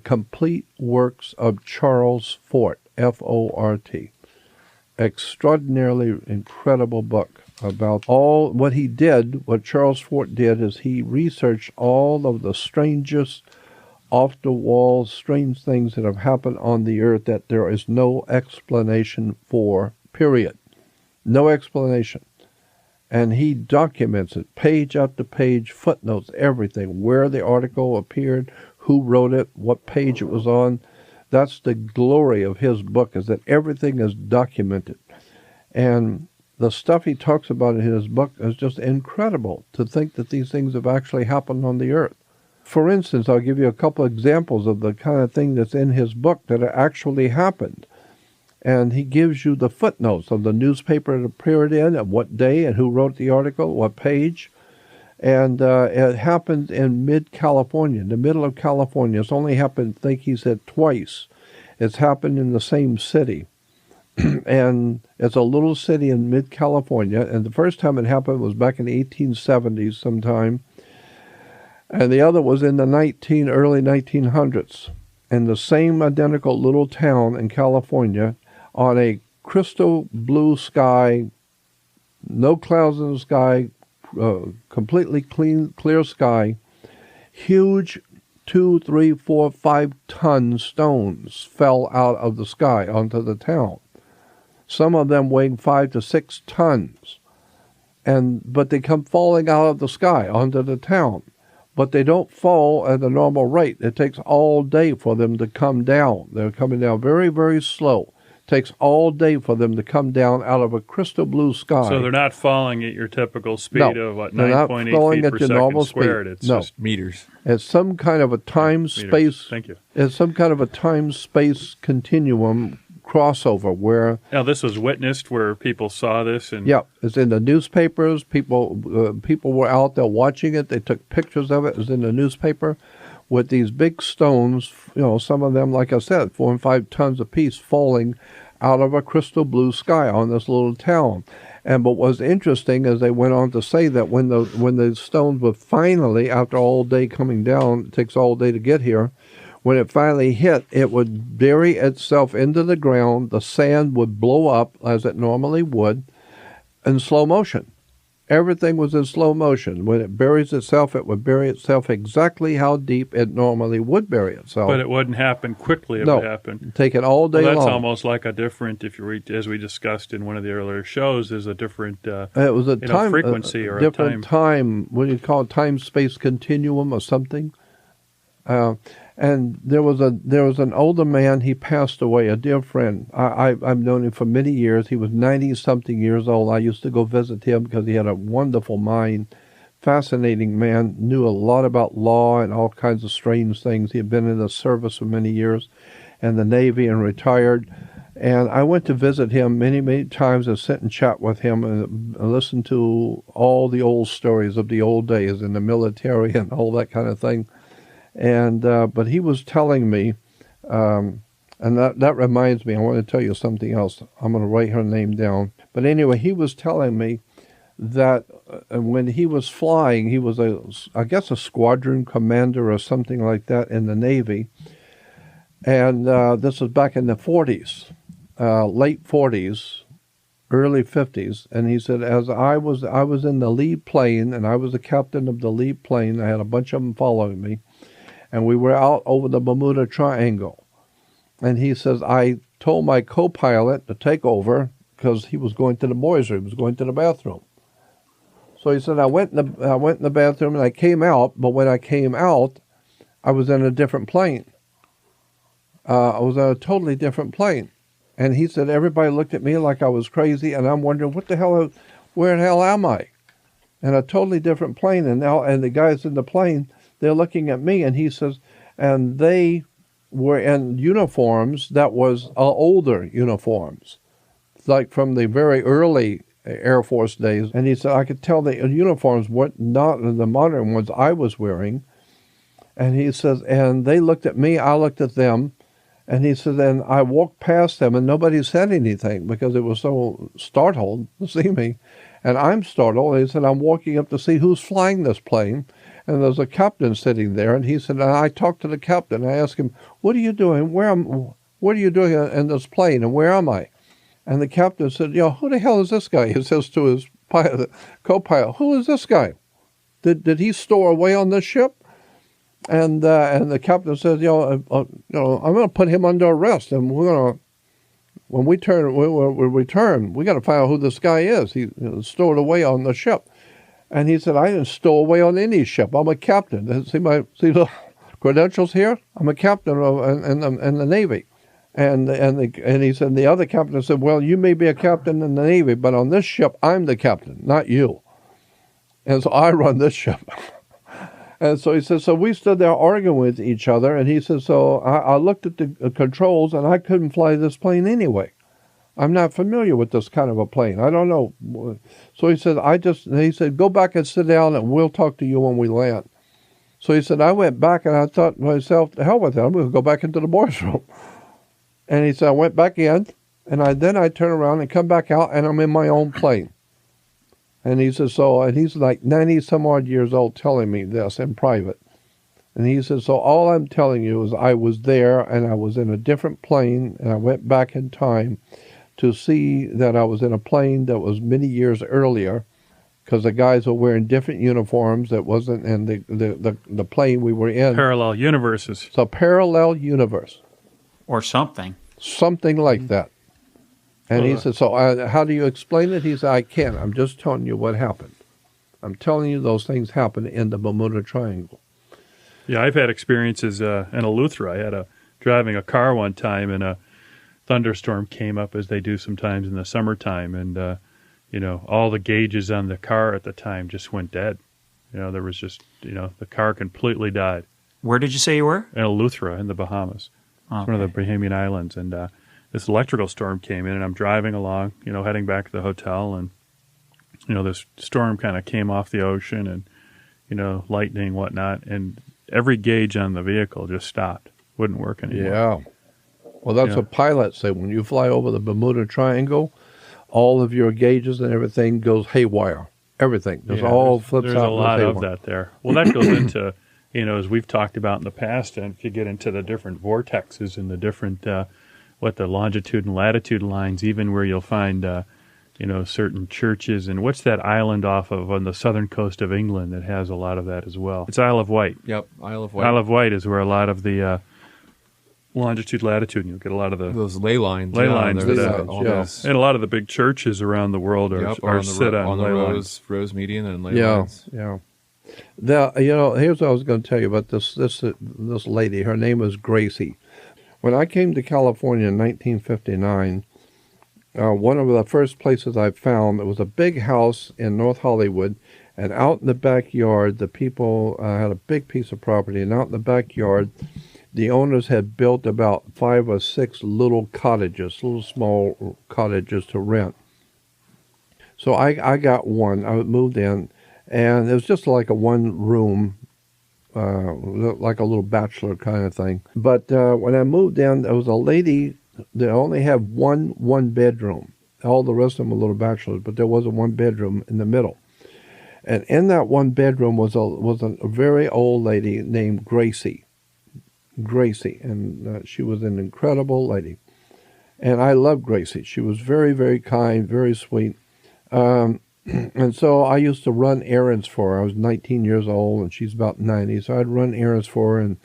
Complete Works of Charles Fort, F-O-R-T. Extraordinarily incredible book about all what he did. What Charles Fort did is he researched all of the strangest, off-the-wall, strange things that have happened on the earth that there is no explanation for, period. No explanation. And he documents it, page after page, footnotes, everything, where the article appeared, who wrote it, what page it was on. That's the glory of his book, is that everything is documented. And the stuff he talks about in his book is just incredible, to think that these things have actually happened on the earth. For instance, I'll give you a couple examples of the kind of thing that's in his book that actually happened. And he gives you the footnotes of the newspaper it appeared in, and what day, and who wrote the article, what page. And it happened in mid-California, in the middle of California. It's only happened, I think he said, twice. It's happened in the same city. And it's a little city in mid-California. And the first time it happened was back in the 1870s sometime. And the other was in the early 1900s. In the same identical little town in California, on a crystal blue sky, no clouds in the sky, completely clear sky, huge 2, 3, 4, 5-ton stones fell out of the sky onto the town. Some of them weighing 5 to 6 tons. But they come falling out of the sky onto the town. But they don't fall at the normal rate. It takes all day for them to come down. They're coming down very, very slow. It takes all day for them to come down out of a crystal blue sky. So they're not falling at your typical speed of, what, 9.8 feet per second squared? It's just meters. It's some kind of a time-space... Thank you. It's some kind of a time-space continuum crossover where... Now, this was witnessed where people saw this? And yeah, it's in the newspapers. People were out there watching it. They took pictures of it. It was in the newspaper with these big stones, some of them, like I said, 4 and 5 tons apiece, falling out of a crystal blue sky on this little town. But what was interesting is they went on to say that when the stones were finally, after all day coming down, it takes all day to get here, when it finally hit, it would bury itself into the ground. The sand would blow up, as it normally would, in slow motion. Everything was in slow motion. When it buries itself, it would bury itself exactly how deep it normally would bury itself. But it wouldn't happen quickly if it happened. Take it all day long. That's almost like a different, as we discussed in one of the earlier shows, is a different it was a time, frequency or different a time. What do you call it? Time-space continuum or something. And there was an older man. He passed away, a dear friend. I've known him for many years. He was 90-something years old. I used to go visit him because he had a wonderful mind, fascinating man, knew a lot about law and all kinds of strange things. He had been in the service for many years in the Navy and retired. And I went to visit him many, many times and sit and chat with him and listen to all the old stories of the old days in the military and all that kind of thing. And but he was telling me, and that reminds me, I want to tell you something else. I'm going to write her name down. But anyway, he was telling me that when he was flying, he was I guess a squadron commander or something like that in the Navy. And this was back in the 40s, late 40s, early 50s. And he said, as I was in the lead plane, and I was the captain of the lead plane. I had a bunch of them following me. And we were out over the Bermuda Triangle. And he says, I told my co-pilot to take over because he was going to the boys' room. He was going to the bathroom. So he said, I went in the bathroom and I came out. But when I came out, I was in a different plane. I was on a totally different plane. And he said, everybody looked at me like I was crazy. And I'm wondering, where the hell am I? In a totally different plane. And the guys in the plane, they're looking at me, and he says, and they were in uniforms that was older uniforms, like from the very early Air Force days. And he said, I could tell the uniforms were not the modern ones I was wearing. And he says, and they looked at me, I looked at them. And he said, and I walked past them, and nobody said anything because they were so startled to see me. And I'm startled. He said, I'm walking up to see who's flying this plane. And there's a captain sitting there, and he said, I talked to the captain. I asked him, what are you doing? What are you doing in this plane, and where am I? And the captain said, who the hell is this guy? He says to his co-pilot, who is this guy? Did he stow away on this ship? And the captain says, I'm going to put him under arrest, and we're going to, when we return, we got to find out who this guy is. He stowed away on the ship. And he said, I didn't stow away on any ship. I'm a captain. See the credentials here? I'm a captain in the Navy. And he said, the other captain said, well, you may be a captain in the Navy, but on this ship, I'm the captain, not you. And so I run this ship. And so he says, so we stood there arguing with each other. And he says, so I looked at the controls, and I couldn't fly this plane anyway. I'm not familiar with this kind of a plane. I don't know. So he said, go back and sit down, and we'll talk to you when we land. So he said, I went back, and I thought to myself, the hell with it, I'm going to go back into the boys' room. And he said, I went back in, and then I turn around and come back out, and I'm in my own plane. And he says, and he's like 90-some-odd years old telling me this in private. And he says, so all I'm telling you is I was there, and I was in a different plane, and I went back in time to see that I was in a plane that was many years earlier, because the guys were wearing different uniforms that wasn't in the plane we were in. Parallel universes. It's a parallel universe. Or something. Something like that. And he said, so how do you explain it? He said, I can't. I'm just telling you what happened. I'm telling you those things happen in the Bermuda Triangle. Yeah, I've had experiences in Eleuthera. I had driving a car one time, and a thunderstorm came up, as they do sometimes in the summertime, and all the gauges on the car at the time just went dead. There was just the car completely died. Where did you say you were? In Eleuthera, in the Bahamas. Okay. It's one of the Bahamian islands, and this electrical storm came in, and I'm driving along, heading back to the hotel, and this storm kind of came off the ocean, and lightning, whatnot, and every gauge on the vehicle just stopped, wouldn't work anymore. Yeah. Well, that's what pilots say. When you fly over the Bermuda Triangle, all of your gauges and everything goes haywire. Everything. There's all flips out. There's a lot of that there. Well, that goes into, as we've talked about in the past, and if you get into the different vortexes and the different, the longitude and latitude lines, even where you'll find, certain churches. And what's that island off of on the southern coast of England that has a lot of that as well? It's Isle of Wight. Yep, Isle of Wight. Isle of Wight is where a lot of the longitude, latitude, and you'll get a lot of those ley lines. And a lot of the big churches around the world are set on the ley lines. Rose median and ley lines. Yeah. Here's what I was going to tell you about this lady. Her name was Gracie. When I came to California in 1959, one of the first places I found, it was a big house in North Hollywood, and out in the backyard, the people had a big piece of property, and out in the backyard, the owners had built about 5 or 6 little cottages, little small cottages to rent. So I got one. I moved in, and it was just like a one-room, like a little bachelor kind of thing. But when I moved in, there was a lady that only had one bedroom. All the rest of them were little bachelors, but there was a one bedroom in the middle. And in that one bedroom was a very old lady named Gracie, and she was an incredible lady. And I loved Gracie. She was very, very kind, very sweet. And so I used to run errands for her. I was 19 years old, and she's about 90. So I'd run errands for her,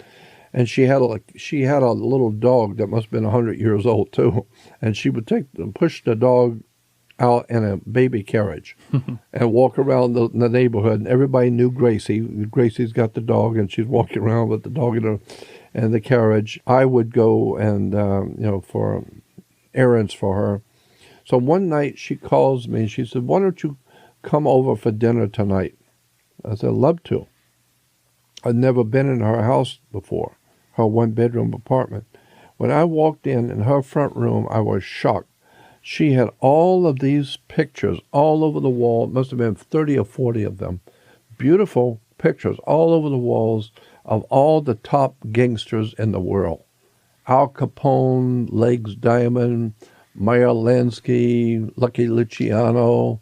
and she had a little dog that must have been 100 years old too. And she would push the dog out in a baby carriage and walk around the neighborhood. And everybody knew Gracie. Gracie's got the dog, and she's walking around with the dog in the carriage. I would go and for errands for her. So one night she calls me and she said, "Why don't you come over for dinner tonight?" I said, "Love to." I'd never been in her house before, her one-bedroom apartment. When I walked in her front room, I was shocked. She had all of these pictures all over the wall. It must have been 30 or 40 of them. Beautiful pictures all over the walls of all the top gangsters in the world. Al Capone, Legs Diamond, Meyer Lansky, Lucky Luciano,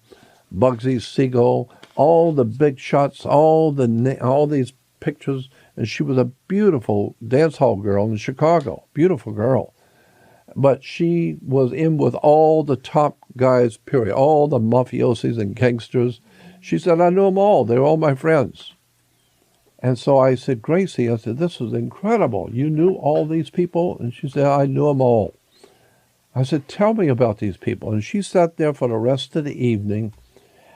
Bugsy Siegel, all the big shots, all these pictures, and she was a beautiful dance hall girl in Chicago, beautiful girl. But she was in with all the top guys, period, all the mafiosis and gangsters. She said, I knew them all. They were all my friends. And so I said, Gracie, I said, this is incredible. You knew all these people? And she said, I knew them all. I said, tell me about these people. And she sat there for the rest of the evening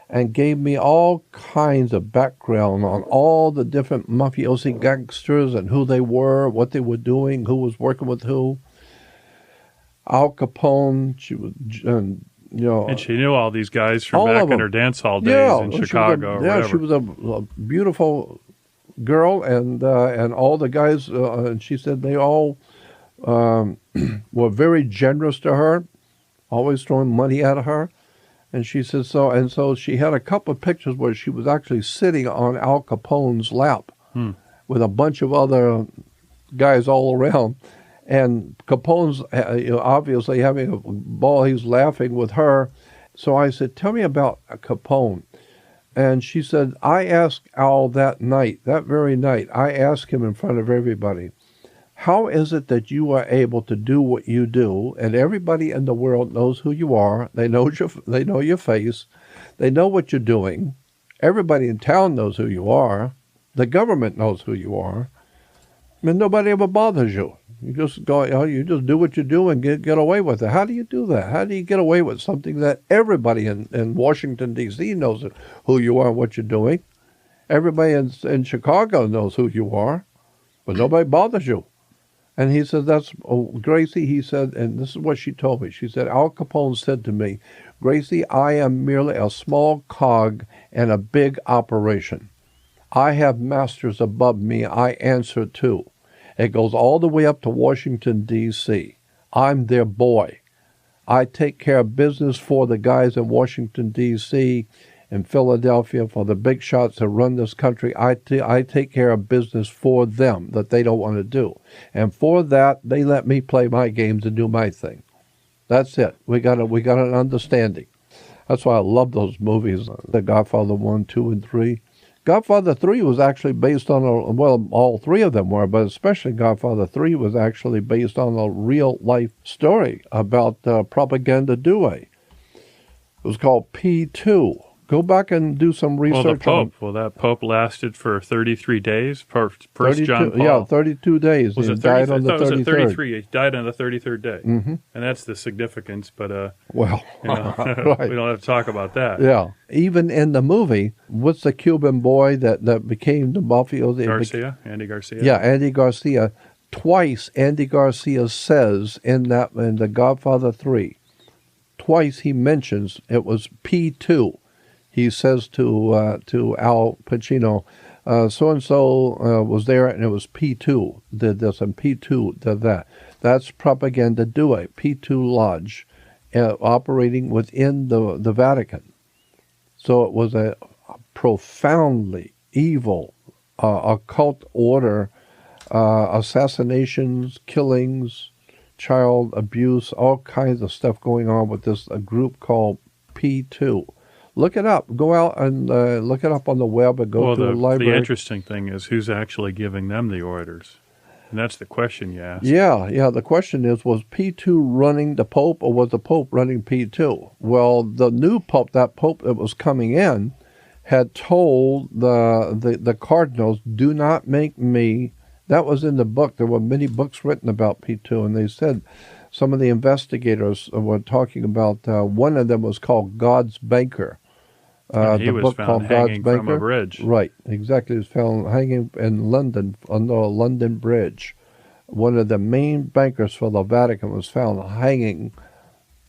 and gave me all kinds of background on all the different mafiosi gangsters and who they were, what they were doing, who was working with who. Al Capone, she was, and she knew all these guys from back in her dance hall days in Chicago. She was a beautiful girl, and all the guys, and she said they all were very generous to her, always throwing money at her. And she said so she had a couple of pictures where she was actually sitting on Al Capone's lap with a bunch of other guys all around. And Capone's obviously having a ball. He's laughing with her. So I said, tell me about Capone. And she said, I asked Al that very night, I asked him in front of everybody, how is it that you are able to do what you do, and everybody in the world knows who you are, they know your face, they know what you're doing, everybody in town knows who you are, the government knows who you are, and nobody ever bothers you. You just go, you just do what you do and get away with it. How do you do that? How do you get away with something that everybody in Washington, D.C. knows who you are and what you're doing? Everybody in Chicago knows who you are, but nobody bothers you. And he said, Gracie, he said, and this is what she told me. She said, Al Capone said to me, Gracie, I am merely a small cog in a big operation. I have masters above me I answer to. It goes all the way up to Washington, D.C. I'm their boy. I take care of business for the guys in Washington, D.C., in Philadelphia, for the big shots that run this country. I take care of business for them that they don't want to do. And for that, they let me play my games and do my thing. That's it. We got an understanding. That's why I love those movies, The Godfather 1, 2, and 3. Godfather 3 was actually based on all three of them were, but especially Godfather 3 was actually based on a real-life story about Propaganda Due. It was called P2. Go back and do some research. Well, the Pope. That Pope lasted for 33 days. First John Paul. Yeah, 32 days. Was he it 30, died on the 33rd. It was 33. He died on the 33rd day. Mm-hmm. And that's the significance, but right. We don't have to talk about that. Yeah. Even in the movie, what's the Cuban boy that became the mafioso? Andy Garcia. Yeah, Andy Garcia. Twice Andy Garcia says in The Godfather 3, twice he mentions it was P2. He says to Al Pacino, so-and-so was there, and it was P2 did this, and P2 did that. That's Propaganda Due, P2 Lodge, operating within the Vatican. So it was a profoundly evil occult order, assassinations, killings, child abuse, all kinds of stuff going on with this a group called P2. Look it up. Go out and look it up on the web and go to the library. The interesting thing is who's actually giving them the orders. And that's the question you asked. Yeah. The question is, was P2 running the Pope or was the Pope running P2? Well, the new Pope, that Pope that was coming in, had told the cardinals, do not make me. That was in the book. There were many books written about P2, and they said, some of the investigators were talking about, one of them was called God's Banker. He was found hanging from a bridge. Right, exactly. He was found hanging in London, on the London Bridge. One of the main bankers for the Vatican was found hanging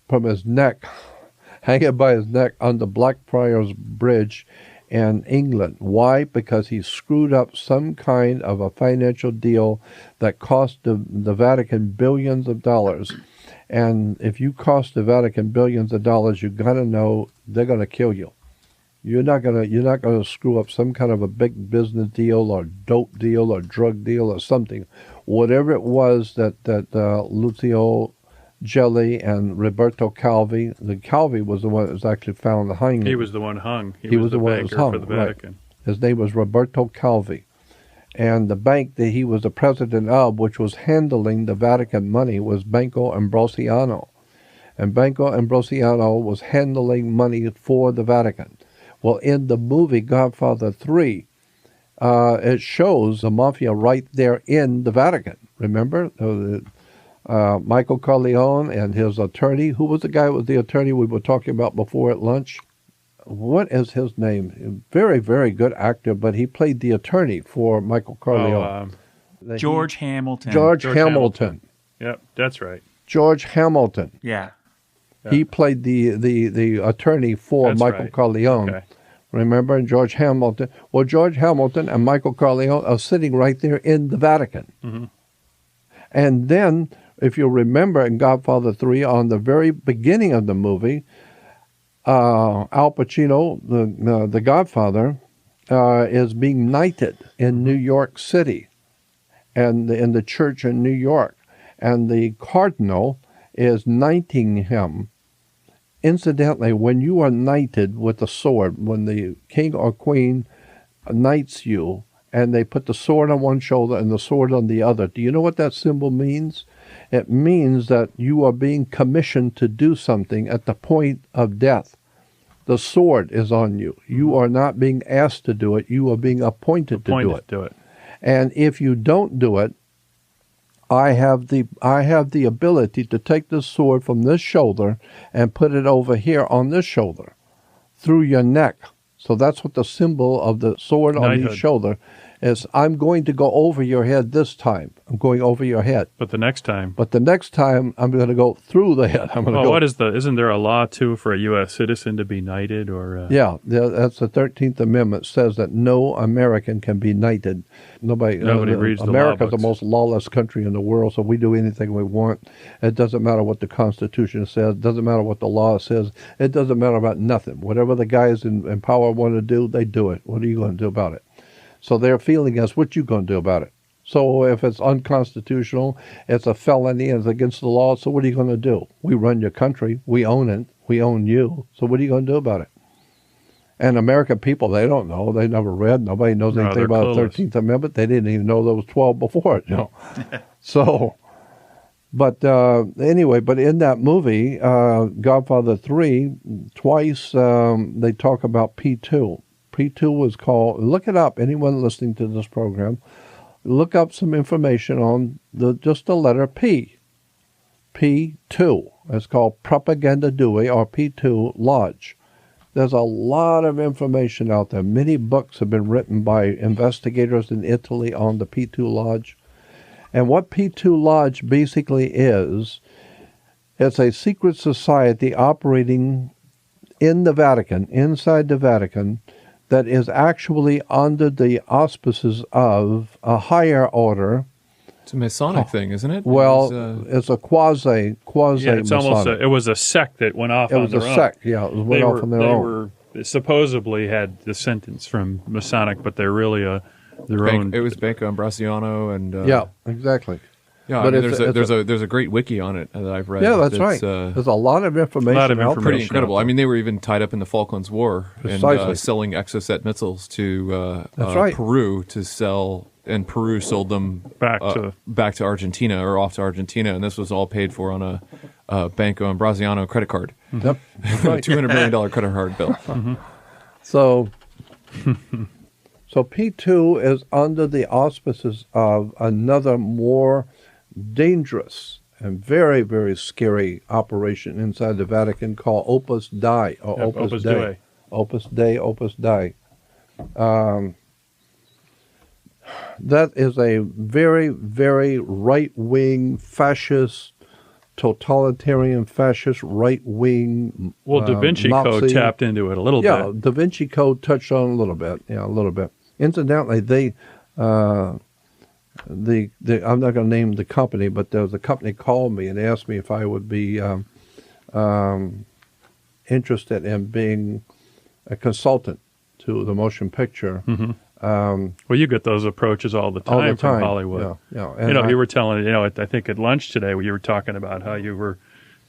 from his neck, hanging by his neck on the Blackfriars Bridge in England. Why? Because he screwed up some kind of a financial deal that cost the Vatican billions of dollars. And if you cost the Vatican billions of dollars, you got to know they're going to kill you. You're not gonna screw up some kind of a big business deal or dope deal or drug deal or something. Whatever it was that Lucio Gelli and Roberto Calvi. The Calvi was the one that was actually found hanging. He was the one hung. He was the the one that was banker hung, for the right. Vatican. His name was Roberto Calvi. And the bank that he was the president of, which was handling the Vatican money, was Banco Ambrosiano. And Banco Ambrosiano was handling money for the Vatican. Well, in the movie Godfather 3, it shows the mafia right there in the Vatican. Remember? Michael Corleone and his attorney. Who was the guy with the attorney we were talking about before at lunch? What is his name? Very, very good actor, but he played the attorney for Michael Corleone. George Hamilton. George Hamilton. Yep, that's right. George Hamilton. Yeah. He played the attorney for That's Michael right. Corleone. Okay. Remember, George Hamilton. Well, George Hamilton and Michael Corleone are sitting right there in the Vatican. Mm-hmm. And then, if you remember in Godfather 3, on the very beginning of the movie, Al Pacino, the Godfather, is being knighted in New York City, and in the church in New York, and the cardinal is knighting him. Incidentally, when you are knighted with a sword, when the king or queen knights you, and they put the sword on one shoulder and the sword on the other, do you know what that symbol means? It means that you are being commissioned to do something at the point of death. The sword is on you. You are not being asked to do it. You are being appointed to do it. And if you don't do it, I have the ability to take this sword from this shoulder and put it over here on this shoulder, through your neck. So that's what the symbol of the sword on each shoulder is. I'm going to go over your head this time. I'm going over your head. But the next time, I'm going to go through the head. I'm going to go. What is isn't there a law too for a U.S. citizen to be knighted or? Yeah, that's the 13th Amendment says that no American can be knighted. Nobody reads the law America's the books. most lawless country in the world, so we do anything we want. It doesn't matter what the Constitution says. It doesn't matter what the law says. It doesn't matter about nothing. Whatever the guys in power want to do, they do it. What are you going to do about it? So their feeling is, what you going to do about it? So if it's unconstitutional, it's a felony, and it's against the law, so what are you going to do? We run your country. We own it. We own you. So what are you going to do about it? And American people, they don't know. They never read. Nobody knows anything about the 13th Amendment. They didn't even know there was 12 before it, So, but anyway, but in that movie, Godfather 3, twice they talk about P2. P2 was called, look it up, anyone listening to this program, look up some information on just the letter P. P2. It's called Propaganda Due, or P2 Lodge. There's a lot of information out there. Many books have been written by investigators in Italy on the P2 Lodge. And what P2 Lodge basically is, it's a secret society operating in the Vatican, inside the Vatican, that is actually under the auspices of a higher order. It's a Masonic thing, isn't it? Well, it's a quasi Yeah, it's almost Masonic. It was a sect that went off on their own. It was a sect, yeah. It went off on their own. They supposedly had descendants from Masonic, but they're really their own. It was Banco Ambrosiano and yeah, exactly. Yeah, But I mean, there's a great wiki on it that I've read. Yeah, that's right. There's a lot of information. Lot of out there. information. Pretty incredible. I mean, they were even tied up in the Falklands War Precisely. and selling Exocet missiles to That's right. Peru to sell, and Peru sold them Back to Argentina or off to Argentina, and this was all paid for on a Banco Ambrosiano credit card, Yep. That's right. $200 million credit card bill. So P2 is under the auspices of another more dangerous and very, very scary operation inside the Vatican called Opus Dei, or Yep, Opus Opus Dei. Dei. Opus Dei, Opus Dei. That is a very, very right-wing fascist, totalitarian fascist right-wing Well, Da Vinci Code Nazi. tapped into it a little Yeah, bit. Da Vinci Code touched on it a little bit. Yeah, a little bit. Incidentally, I'm not going to name the company, but there was a company called me and asked me if I would be interested in being a consultant to the motion picture. Mm-hmm. Well, you get those approaches all the time, from Hollywood. Yeah. And you were telling, I think at lunch today, you were talking about how you were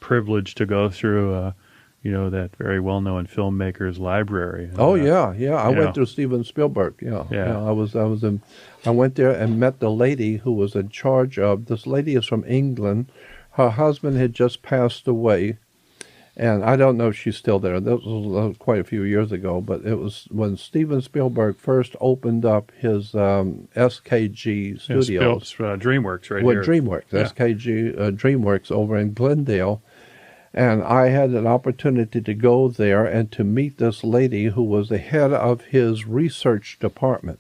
privilege to go through, that very well-known filmmaker's library. And, Oh yeah. I you know. went through Steven Spielberg. Yeah. Yeah. I went there and met the lady who was in charge of. This lady is from England. Her husband had just passed away, and I don't know if she's still there. That was quite a few years ago, but it was when Steven Spielberg first opened up his SKG Studios. DreamWorks right With here. DreamWorks, Yeah. SKG DreamWorks over in Glendale. And I had an opportunity to go there and to meet this lady who was the head of his research department.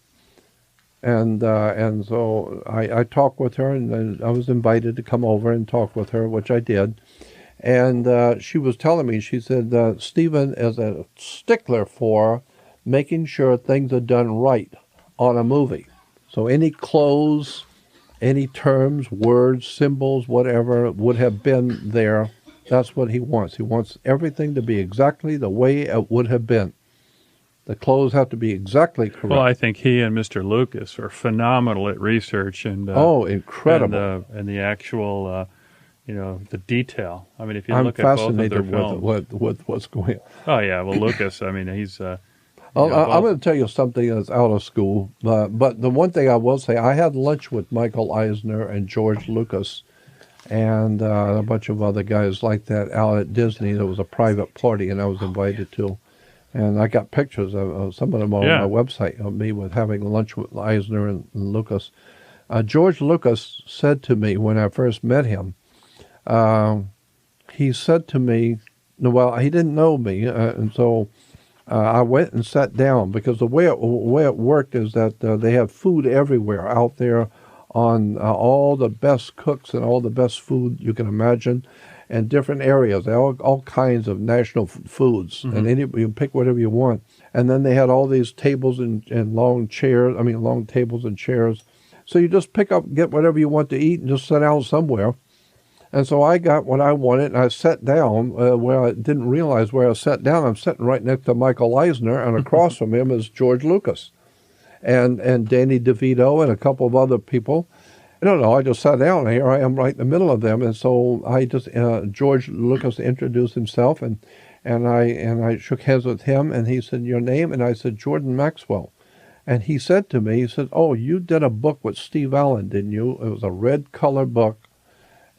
And so I talked with her, and then I was invited to come over and talk with her, which I did. And she was telling me, she said, Stephen is a stickler for making sure things are done right on a movie. So any clothes, any terms, words, symbols, whatever would have been there. That's what he wants. He wants everything to be exactly the way it would have been. The clothes have to be exactly correct. Well, I think he and Mr. Lucas are phenomenal at research and incredible. and the actual the detail. I mean, if you I'm look at both of their fascinated films. with what's going on. Oh yeah, well Lucas. I mean, he's. I'm going to tell you something that's out of school, but the one thing I will say, I had lunch with Michael Eisner and George Lucas and a bunch of other guys like that out at Disney. There was a private party, and I was invited to. And I got pictures of some of them on my website of me with having lunch with Eisner and Lucas. George Lucas said to me when I first met him, he said to me, well, he didn't know me, and so I went and sat down because the way it worked is that they have food everywhere out there on all the best cooks and all the best food you can imagine in different areas. They have all kinds of national foods, and you can pick whatever you want. And then they had all these tables and long tables and chairs. So you just get whatever you want to eat and just sit down somewhere. And so I got what I wanted, and I sat down where I didn't realize where I sat down. I'm sitting right next to Michael Eisner, and across from him is George Lucas and Danny DeVito and a couple of other people. I don't know. I just sat down, and here I am right in the middle of them. And so I just George Lucas introduced himself, and I shook hands with him, and he said, "Your name?" And I said, "Jordan Maxwell." And he said to me, he said, "Oh, you did a book with Steve Allen, didn't you? It was a red color book,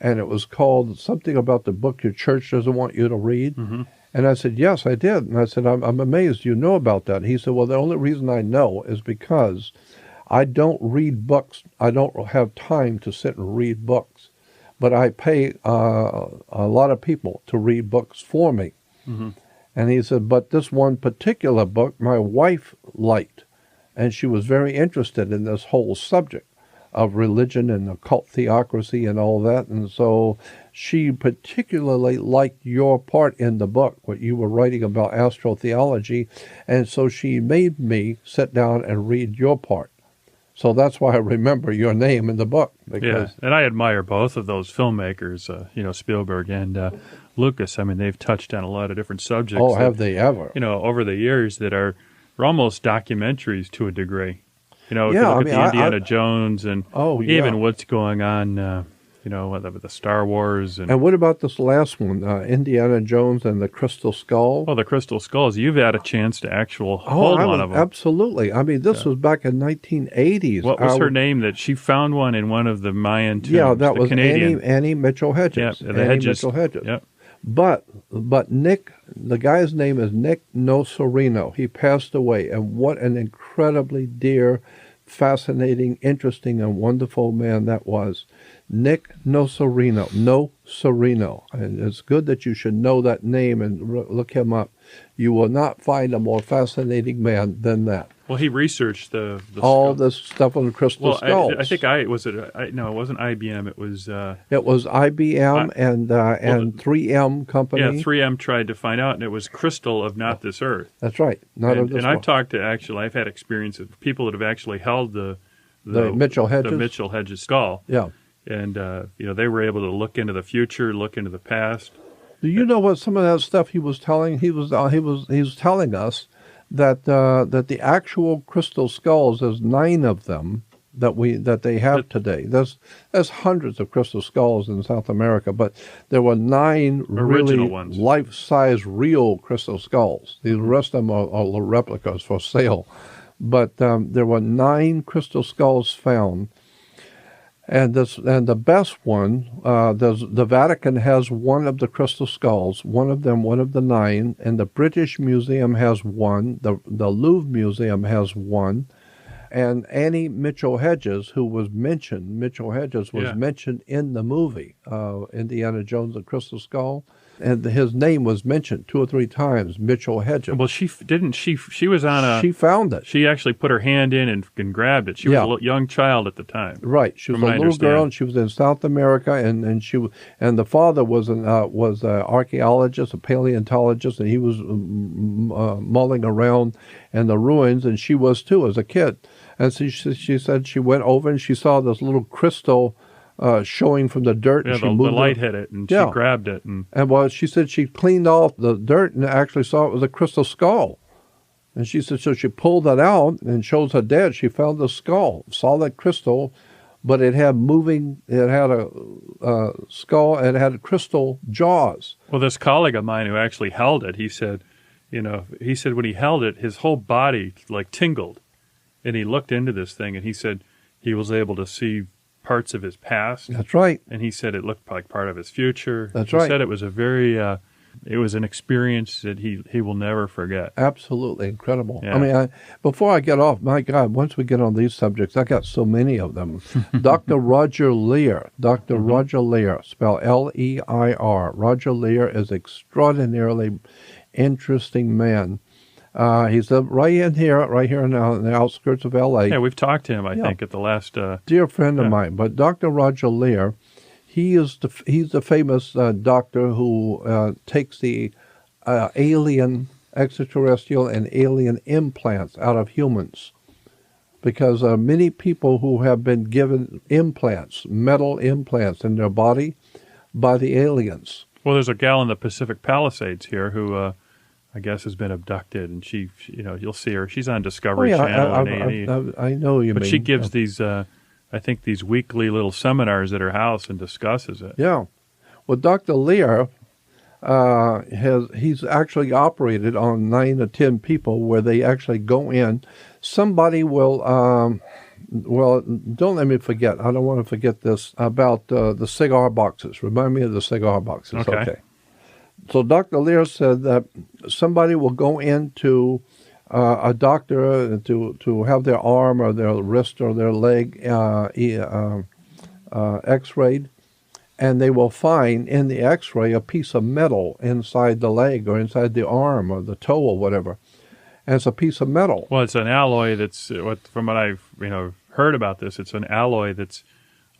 and it was called something about the book your church doesn't want you to read." Mm-hmm. And I said, "Yes, I did." And I said, I'm amazed you know about that." He said, "Well, the only reason I know is because I don't read books. I don't have time to sit and read books. But I pay a lot of people to read books for me." Mm-hmm. And he said, "But this one particular book my wife liked, and she was very interested in this whole subject of religion and occult theocracy and all that. And so she particularly liked your part in the book, what you were writing about astrotheology. And so she made me sit down and read your part. So that's why I remember your name in the book." Yeah, and I admire both of those filmmakers, Spielberg and Lucas. I mean, they've touched on a lot of different subjects. Oh, have they ever? Over the years that are almost documentaries to a degree. If you look I at mean, the Indiana Jones and even yeah. what's going on, with the Star Wars. And what about this last one, Indiana Jones and the Crystal Skull? Oh, the Crystal Skulls. You've had a chance to hold one of them. Absolutely. I mean, this was back in 1980s. What was her name that she found one in one of the Mayan tombs? Yeah, that was Canadian. Annie Mitchell Hedges. Yeah, the Hedges. Mitchell Hedges. Yep. But Nick, the guy's name is Nick Nocerino. He passed away, and what an incredibly dear, fascinating, interesting, and wonderful man that was. Nick Nocerino. And it's good that you should know that name and look him up. You will not find a more fascinating man than that. Well, he researched the all this stuff on the crystal skulls. I think it wasn't IBM. It was IBM and 3M company. Yeah, 3M tried to find out, and it was crystal of not this earth. That's right, not of this And world. I've talked to I've had experience of people that have actually held the Mitchell Hedges? the Mitchell Hedges skull. Yeah. And they were able to look into the future, look into the past. Do you know what some of that stuff he was telling? He was telling us that the actual crystal skulls, there's 9 of them, that they have today. There's hundreds of crystal skulls in South America, but there were 9 really Original ones. life-size real crystal skulls. The rest of them are replicas for sale. But there were 9 crystal skulls found. And the best one, the Vatican has one of the crystal skulls, one of the 9, and the British Museum has one, the Louvre Museum has one, and Annie Mitchell Hedges, who was mentioned, mentioned in the movie, Indiana Jones and the Crystal Skull, and his name was mentioned 2 or 3 times, Mitchell Hedges. Well, she was on a... She found it. She actually put her hand in and grabbed it. She was a young child at the time. Right. She was a little girl, and she was in South America, and the father was an archaeologist, a paleontologist, and he was mulling around in the ruins, and she was too as a kid. And so she said she went over and she saw this little crystal showing from the dirt. Yeah, and the light hit it, and she grabbed it. And well, she said she cleaned off the dirt and actually saw it was a crystal skull. And she said, so she pulled that out and shows her dad. She found the skull, solid crystal, but it had a skull, and it had crystal jaws. Well, this colleague of mine who actually held it, he said when he held it, his whole body like tingled. And he looked into this thing, and he said he was able to see parts of his past. That's right. And he said it looked like part of his future. That's he right. He said it was it was an experience that he will never forget. Absolutely incredible. Yeah. I mean, before I get off, my God, once we get on these subjects, I got so many of them. Dr. Roger Leir, Roger Leir, spelled Leir. Roger Leir is extraordinarily interesting man. He's right here now in the outskirts of L.A. Yeah, we've talked to him, I think, at the last... Dear friend of mine. But Dr. Roger Leir, he's the famous doctor who takes the alien, extraterrestrial, and alien implants out of humans. Because many people who have been given implants, metal implants in their body by the aliens. Well, there's a gal in the Pacific Palisades here who... I guess has been abducted, and she you'll see her. She's on Discovery Channel and A&E. I know you mean. But she gives these, I think, these weekly little seminars at her house and discusses it. Yeah. Well, Dr. Leir he's actually operated on 9 or 10 people where they actually go in. Somebody will, well, don't let me forget. I don't want to forget this about the cigar boxes. Remind me of the cigar boxes. Okay. So Dr. Leir said that somebody will go into a doctor to have their arm or their wrist or their leg x-rayed, and they will find in the x-ray a piece of metal inside the leg or inside the arm or the toe or whatever. And it's a piece of metal. Well, it's an alloy that's, from what I've heard about this, it's an alloy that's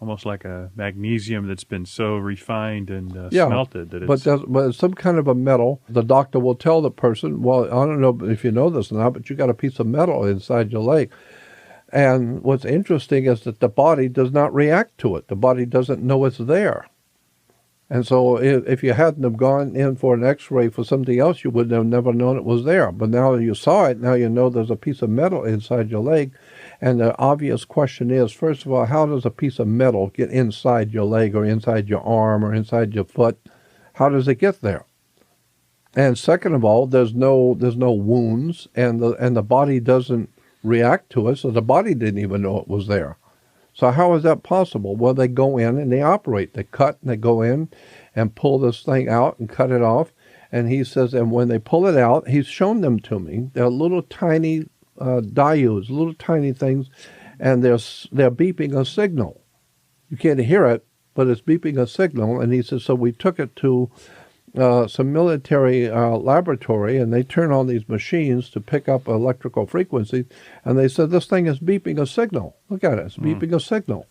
almost like a magnesium that's been so refined and smelted that it's... But it's some kind of a metal. The doctor will tell the person, well, I don't know if you know this or not, but you got a piece of metal inside your leg. And what's interesting is that the body does not react to it. The body doesn't know it's there. And so if you hadn't have gone in for an x-ray for something else, you would have never known it was there. But now you saw it, now you know there's a piece of metal inside your leg. And the obvious question is, first of all, how does a piece of metal get inside your leg or inside your arm or inside your foot? How does it get there? And second of all, there's no wounds, and the body doesn't react to it, so the body didn't even know it was there. So how is that possible? Well, they go in and they operate. They cut and they go in and pull this thing out and cut it off. And he says, and when they pull it out, he's shown them to me. They're little tiny diodes, little tiny things, and they're beeping a signal. You can't hear it, but it's beeping a signal. And he says, so we took it to some military laboratory, and they turn on these machines to pick up electrical frequency, and they said, this thing is beeping a signal. Look at it, it's beeping a signal.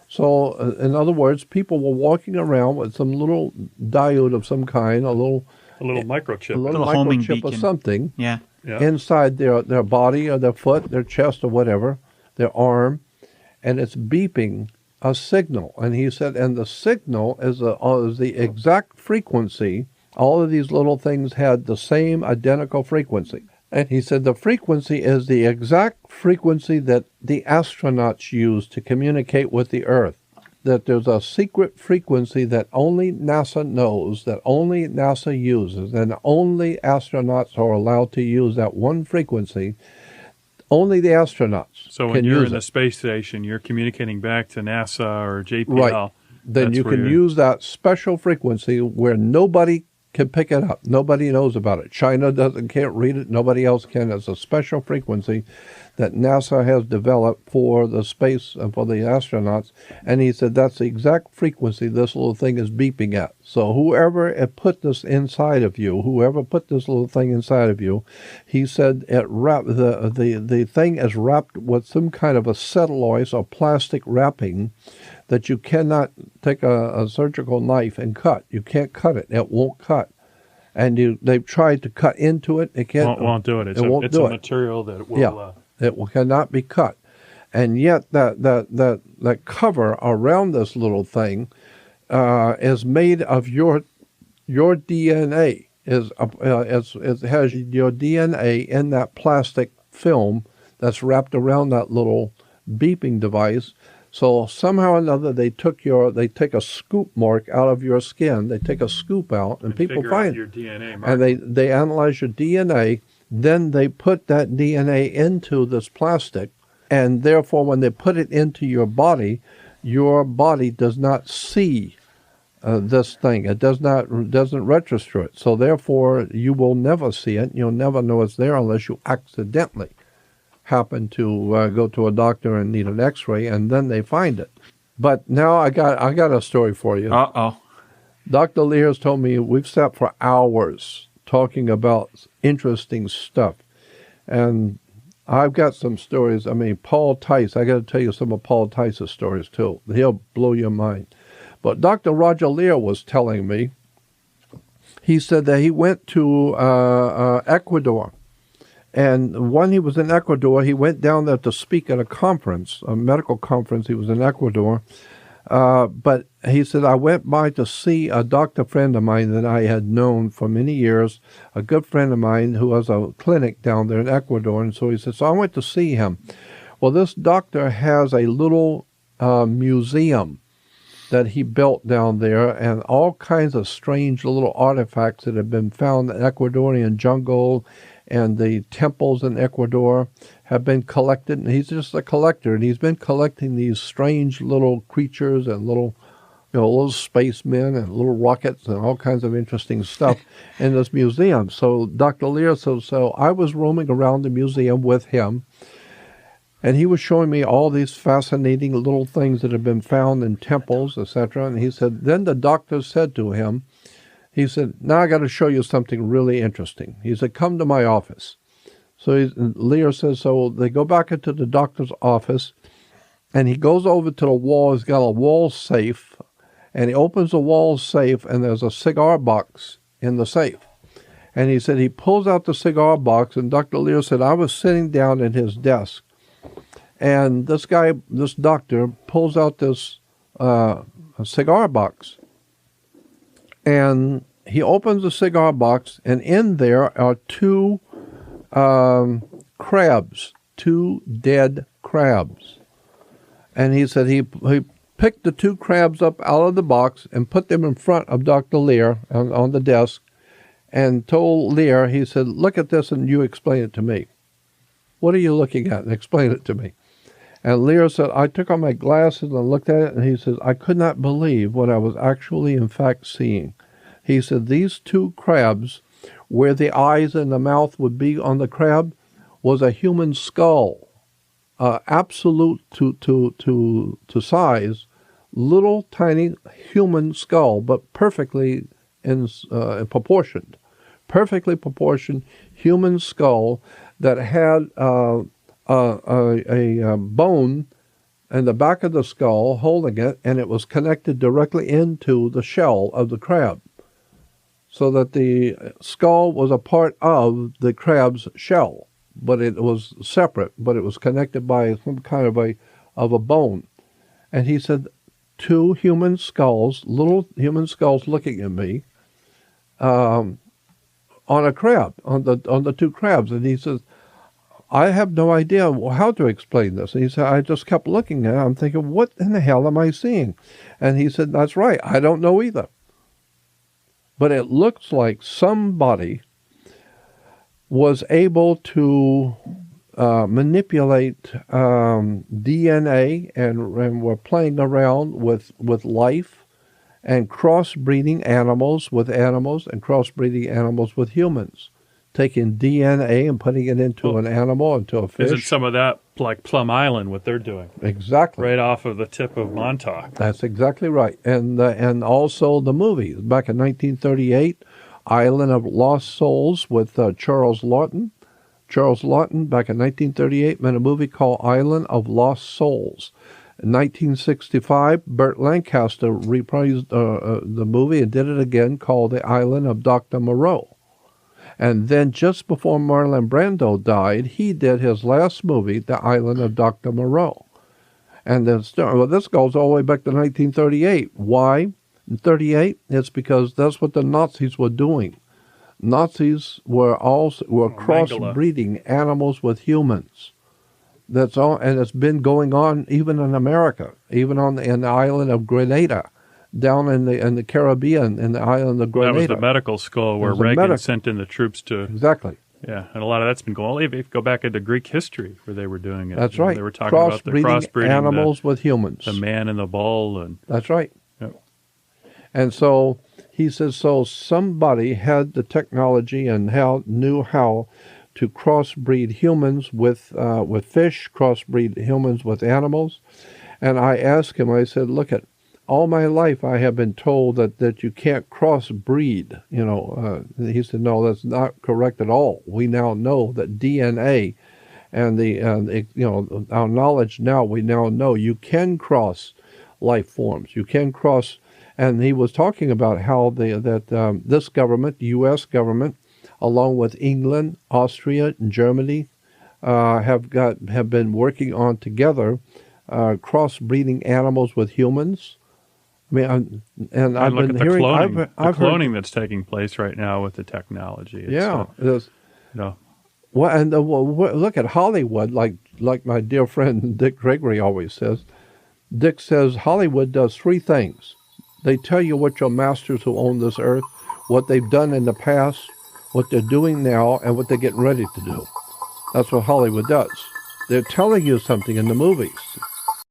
So, in other words, people were walking around with some little diode of some kind, a little microchip. A little homing microchip beacon or something Yeah. inside their body or their foot, their chest or whatever, their arm, and it's beeping a signal. And he said, and the signal is the exact frequency. All of these little things had the same identical frequency. And he said the frequency is the exact frequency that the astronauts use to communicate with the Earth. That there's a secret frequency that only NASA knows, that only NASA uses, and only astronauts are allowed to use that one frequency. Only the astronauts So when can you're use in the it. space station, you're communicating back to NASA or JPL. Right. Then That's you where can you're- use that special frequency where nobody can pick it up. Nobody knows about it. China can't read it. Nobody else can. It's a special frequency that NASA has developed for the space and for the astronauts. And he said that's the exact frequency this little thing is beeping at. So whoever had put this inside of you, whoever put this little thing inside of you, he said the thing is wrapped with some kind of a celluloid or plastic wrapping that you cannot take a surgical knife and cut. You can't cut it. It won't cut. And they've tried to cut into it. It can't. won't do it. It's won't it's do a it. material that will. Yeah. It cannot be cut. And yet that cover around this little thing is made of your DNA. It has your DNA in that plastic film that's wrapped around that little beeping device. So somehow or another they take a scoop mark out of your skin. They take a scoop out, and people figure find out it. your DNA mark. And they analyze your DNA. Then they put that DNA into this plastic, and therefore when they put it into your body does not see this thing. It doesn't register it. So therefore you will never see it. You'll never know it's there unless you accidentally happen to go to a doctor and need an X-ray, and then they find it. But now I got a story for you. Uh-oh. Dr. Lear has told me we've sat for hours talking about interesting stuff. And I've got some stories. I mean, Paul Tice, I got to tell you some of Paul Tice's stories too. He'll blow your mind. But Dr. Roger Lear was telling me, he said that he went to Ecuador. And when he was in Ecuador, he went down there to speak at a conference, a medical conference. He was in Ecuador. But he said, I went by to see a doctor friend of mine that I had known for many years, a good friend of mine who has a clinic down there in Ecuador. And so he said, so I went to see him. Well, this doctor has a little museum that he built down there, and all kinds of strange little artifacts that have been found in the Ecuadorian jungle and the temples in Ecuador have been collected. And he's just a collector, and he's been collecting these strange little creatures and little spacemen and little rockets and all kinds of interesting stuff in this museum. So Dr. Lear said, so I was roaming around the museum with him, and he was showing me all these fascinating little things that have been found in temples, etc. And he said, then the doctor said to him, he said, now I got to show you something really interesting. He said, come to my office. So Lear says, so they go back into the doctor's office, and he goes over to the wall. He's got a wall safe, and he opens the wall safe, and there's a cigar box in the safe. And he said he pulls out the cigar box, and Dr. Lear said, I was sitting down at his desk, and this doctor, pulls out this cigar box. And he opens the cigar box, and in there are two crabs, two dead crabs. And he said he picked the two crabs up out of the box and put them in front of Dr. Lear on the desk, and told Lear, he said, look at this and you explain it to me. What are you looking at? And explain it to me. And Lear said, I took on my glasses and looked at it, and he says, I could not believe what I was actually in fact seeing. He said, these two crabs, where the eyes and the mouth would be on the crab, was a human skull, absolute to size, little tiny human skull, but perfectly proportioned. Perfectly proportioned human skull that had a bone in the back of the skull holding it, and it was connected directly into the shell of the crab, so that the skull was a part of the crab's shell, but it was separate, but it was connected by some kind of a bone. And he said, two human skulls, little human skulls looking at me, on a crab, on the two crabs. And he says, I have no idea how to explain this. And he said, I just kept looking at it. I'm thinking, what in the hell am I seeing? And he said, that's right. I don't know either. But it looks like somebody was able to manipulate DNA and were playing around with life and crossbreeding animals with animals and crossbreeding animals with humans. Taking DNA and putting it into an animal, into a fish. Isn't some of that like Plum Island, what they're doing? Exactly. Right off of the tip of Montauk. That's exactly right. And also the movies. Back in 1938, Island of Lost Souls with Charles Lawton. Charles Lawton, back in 1938, made a movie called Island of Lost Souls. In 1965, Burt Lancaster reprised the movie and did it again, called The Island of Dr. Moreau. And then just before Marlon Brando died, he did his last movie, The Island of Dr. Moreau. And this goes all the way back to 1938. Why? In 38, it's because that's what the Nazis were doing. Nazis were crossbreeding animals with humans. That's all, and it's been going on even in America, even in the island of Grenada. Down in the Caribbean, in the island of Grenada. That was the medical school where Reagan sent in the troops to... Exactly. Yeah, and a lot of that's been going on. If you go back into Greek history where they were doing it. That's right. They were talking about the crossbreeding animals with humans. The man and the bull. And that's right. Yep. And so he says, so somebody had the technology and knew how to crossbreed humans with fish, crossbreed humans with animals. And I asked him, I said, look at, all my life I have been told that you can't crossbreed. He said, no, that's not correct at all. We now know that DNA and our knowledge now, we now know you can cross life forms. You can cross, and he was talking about how this government, the U.S. government, along with England, Austria, and Germany, have been working on together crossbreeding animals with humans. I mean, I've been hearing the cloning that's taking place right now with the technology. It's, Well, and look at Hollywood, like my dear friend Dick Gregory always says. Dick says Hollywood does three things. They tell you what your masters who own this earth, what they've done in the past, what they're doing now, and what they're getting ready to do. That's what Hollywood does. They're telling you something in the movies.